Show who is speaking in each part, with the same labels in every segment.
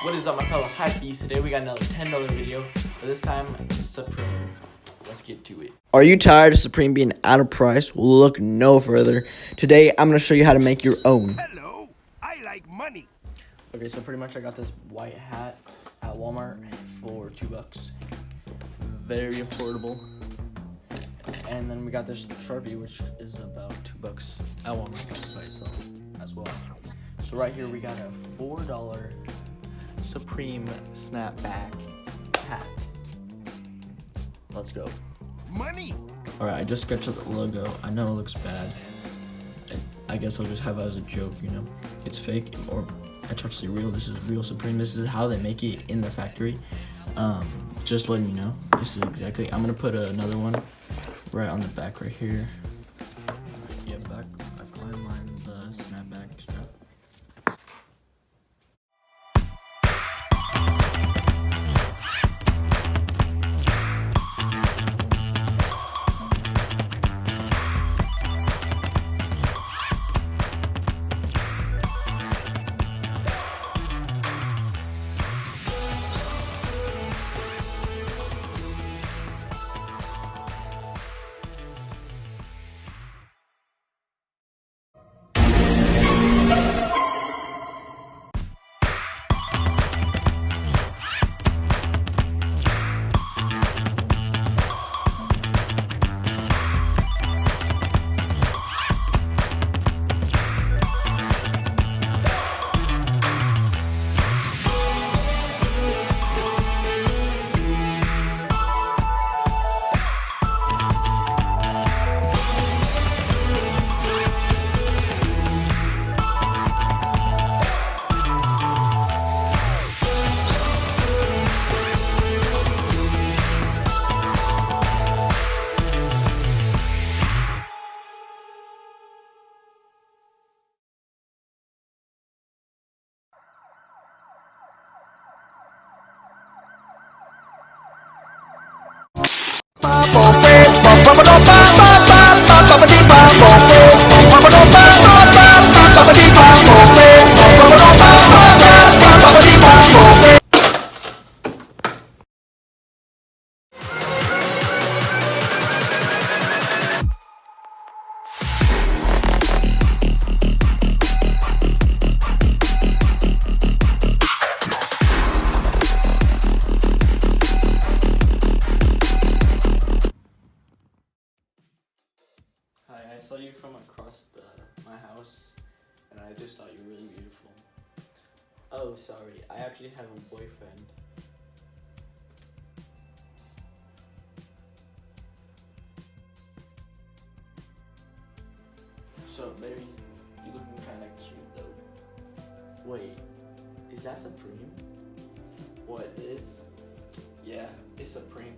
Speaker 1: What is up, my fellow hypebeasts? Today we got another $10 video, but this time Supreme. Let's get to it.
Speaker 2: Are you tired of Supreme being out of price? Well, look no further. Today I'm going to show you how to make your own.
Speaker 3: Hello, I like money.
Speaker 1: Okay, so pretty much I got this white hat at Walmart for $2. Very affordable. And then we got this Sharpie, which is about $2 at Walmart by itself as well. So right here we got a $4 Supreme snapback hat. Let's go.
Speaker 3: Money.
Speaker 1: All right, I just sketched the logo. I know it looks bad. I guess I'll just have it as a joke, you know. It's fake, or it's actually real. This is real Supreme. This is how they make it in the factory. Just letting you know. This is exactly. I'm gonna put another one right on the back right here. Yeah, back. I fine lined the snapback strap. Hi, I saw you from across my house, and I just thought you were really beautiful. Oh, sorry, I actually have a boyfriend. So, baby, you looking kind of cute, though. Wait, is that Supreme? What, this? Yeah, it's Supreme.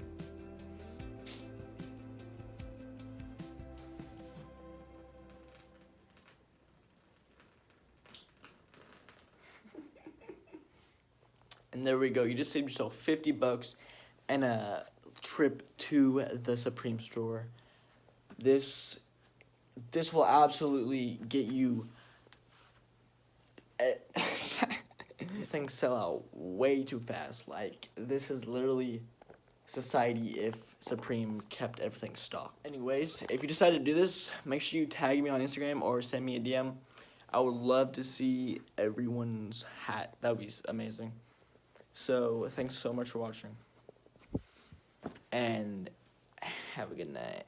Speaker 1: And there we go. You just saved yourself $50 and a trip to the Supreme store. This will absolutely get you. These things sell out way too fast. Like, this is literally society if Supreme kept everything stocked. Anyways, if you decide to do this, make sure you tag me on Instagram or send me a DM. I would love to see everyone's hat. That would be amazing. So, thanks so much for watching, and have a good night.